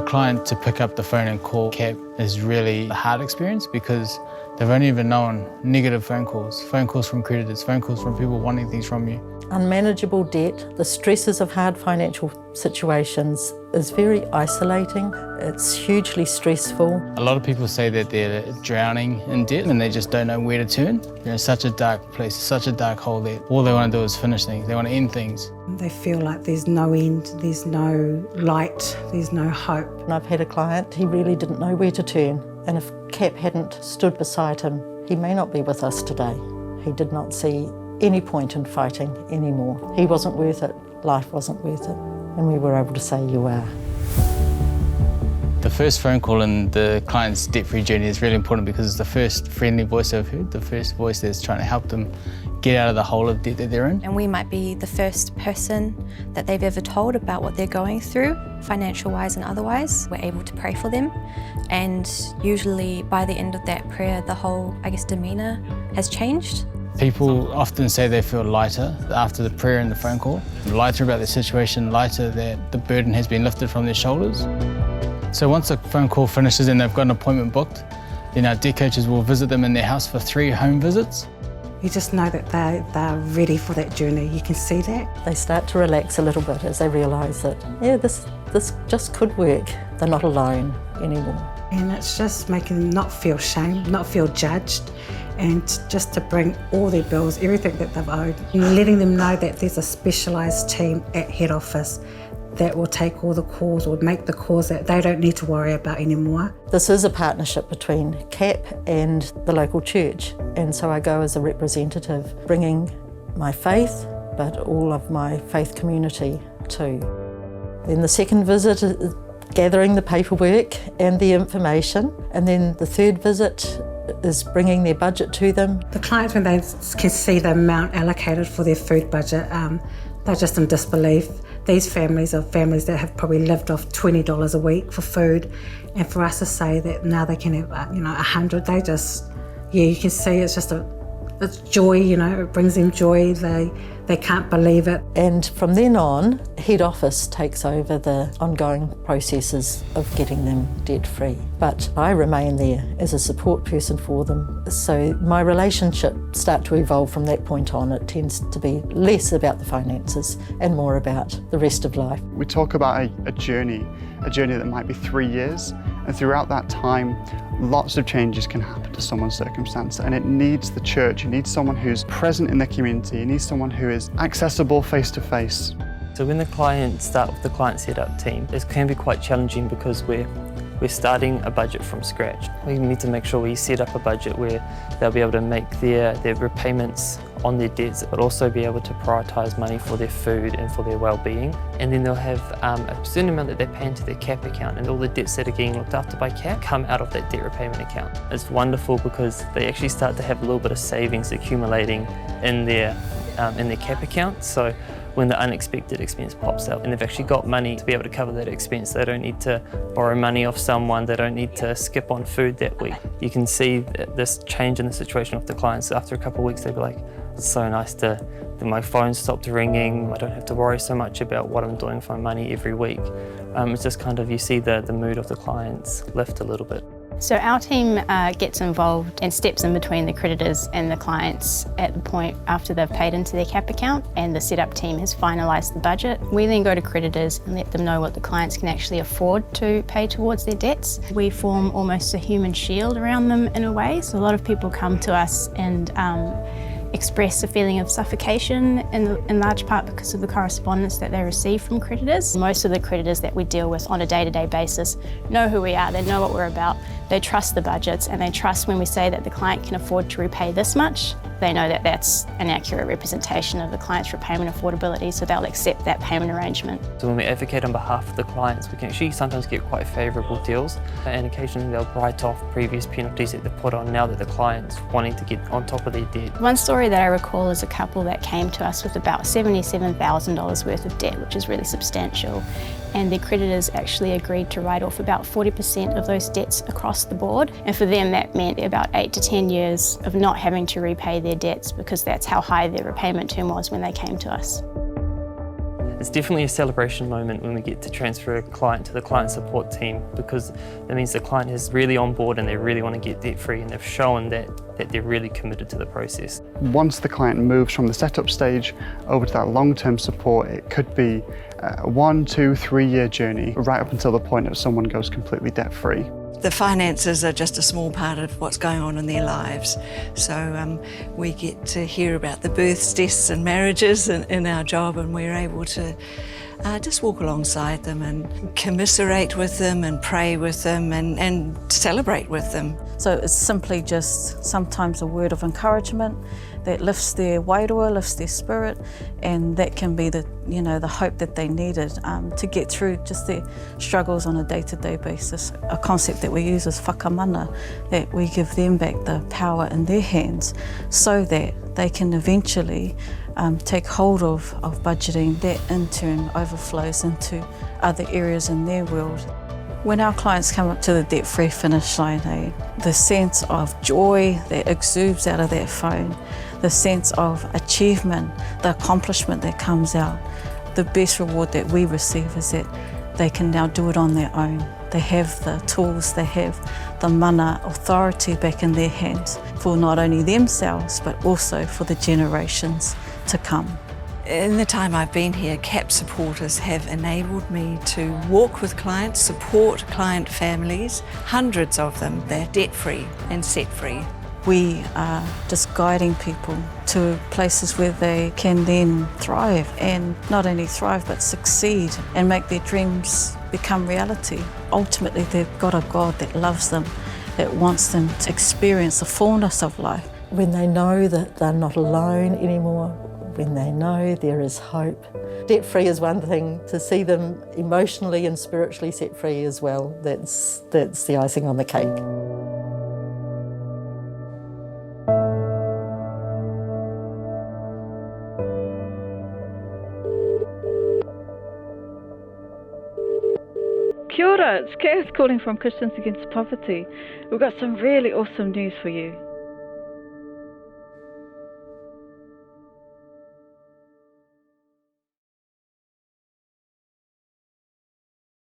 client to pick up the phone and call CAP is really a hard experience because they've only ever known negative phone calls from creditors, phone calls from people wanting things from you. Unmanageable debt, the stresses of hard financial situations is very isolating. It's hugely stressful. A lot of people say that they're drowning in debt and they just don't know where to turn. They're in such a dark place, such a dark hole that all they want to do is finish things. They want to end things. They feel like there's no end, there's no light, there's no hope. And I've had a client, he really didn't know where to turn. And if CAP hadn't stood beside him, he may not be with us today. He did not see any point in fighting anymore. He wasn't worth it, life wasn't worth it, and we were able to say, you are. The first phone call in the client's debt-free journey is really important because it's the first friendly voice they've heard, the first voice that's trying to help them get out of the hole of debt that they're in. And we might be the first person that they've ever told about what they're going through, financial-wise and otherwise. We're able to pray for them, and usually by the end of that prayer, the whole, demeanour has changed. People often say they feel lighter after the prayer and the phone call, lighter about their situation, lighter that the burden has been lifted from their shoulders. So once the phone call finishes and they've got an appointment booked, then our debt coaches will visit them in their house for 3 home visits. You just know that they're ready for that journey. You can see that. They start to relax a little bit as they realise that, yeah, this just could work. They're not alone anymore. And it's just making them not feel shame, not feel judged, and just to bring all their bills, everything that they've owed, and letting them know that there's a specialised team at head office that will take all the calls or make the calls that they don't need to worry about anymore. This is a partnership between CAP and the local church, and so I go as a representative, bringing my faith, but all of my faith community too. Then the second visit is gathering the paperwork and the information, and then the third visit is bringing their budget to them. The clients, when they can see the amount allocated for their food budget, they're just in disbelief. These families are families that have probably lived off $20 a week for food, and for us to say that now they can have, $100, they just, you can see it's just it's joy, it brings them joy. They can't believe it. And from then on, head office takes over the ongoing processes of getting them debt-free. But I remain there as a support person for them. So my relationship starts to evolve from that point on. It tends to be less about the finances and more about the rest of life. We talk about a journey that might be 3 years, and throughout that time, lots of changes can happen to someone's circumstance, and it needs the church, it needs someone who's present in their community, it needs someone who is accessible face to face. So when the clients start with the client setup team, it can be quite challenging because we're starting a budget from scratch. We need to make sure we set up a budget where they'll be able to make their repayments on their debts, but also be able to prioritise money for their food and for their well-being. And then they'll have a certain amount that they pay into their CAP account, and all the debts that are getting looked after by CAP come out of that debt repayment account. It's wonderful because they actually start to have a little bit of savings accumulating in their CAP account. So when the unexpected expense pops up and they've actually got money to be able to cover that expense, they don't need to borrow money off someone, they don't need to skip on food that week. You can see this change in the situation with the clients. After a couple of weeks, they'll be like, it's so nice that my phone stopped ringing, I don't have to worry so much about what I'm doing for my money every week. It's just you see the mood of the clients lift a little bit. So our team gets involved and steps in between the creditors and the clients at the point after they've paid into their CAP account and the setup team has finalised the budget. We then go to creditors and let them know what the clients can actually afford to pay towards their debts. We form almost a human shield around them in a way. So a lot of people come to us and express a feeling of suffocation in large part because of the correspondence that they receive from creditors. Most of the creditors that we deal with on a day-to-day basis know who we are, they know what we're about, they trust the budgets, and they trust when we say that the client can afford to repay this much, they know that that's an accurate representation of the client's repayment affordability, so they'll accept that payment arrangement. So when we advocate on behalf of the clients, we can actually sometimes get quite favourable deals, and occasionally they'll write off previous penalties that they've put on now that the client's wanting to get on top of their debt. One story that I recall is a couple that came to us with about $77,000 worth of debt, which is really substantial, and their creditors actually agreed to write off about 40% of those debts across the board, and for them that meant about 8 to 10 years of not having to repay their debts because that's how high their repayment term was when they came to us. It's definitely a celebration moment when we get to transfer a client to the client support team, because that means the client is really on board and they really want to get debt free, and they've shown that they're really committed to the process. Once the client moves from the setup stage over to that long-term support, it could be a 1, 2, 3 year journey right up until the point that someone goes completely debt free. The finances are just a small part of what's going on in their lives. So we get to hear about the births, deaths and marriages in our job, and we're able to just walk alongside them and commiserate with them and pray with them and celebrate with them. So it's simply just sometimes a word of encouragement that lifts their wairua, lifts their spirit, and that can be the hope that they needed to get through just their struggles on a day-to-day basis. A concept that we use is whakamana, that we give them back the power in their hands so that they can eventually take hold of budgeting. That in turn overflows into other areas in their world. When our clients come up to the debt-free finish line, the sense of joy that exudes out of that phone, the sense of achievement, the accomplishment that comes out, the best reward that we receive is that they can now do it on their own. They have the tools, they have the mana authority back in their hands for not only themselves but also for the generations to come. In the time I've been here, CAP supporters have enabled me to walk with clients, support client families, hundreds of them. They're debt-free and set-free. We are just guiding people to places where they can then thrive, and not only thrive but succeed and make their dreams become reality. Ultimately, they've got a God that loves them, that wants them to experience the fullness of life. When they know that they're not alone anymore, when they know there is hope. Debt-free is one thing, to see them emotionally and spiritually set free as well, that's the icing on the cake. Kia ora, it's Cass calling from Christians Against Poverty. We've got some really awesome news for you.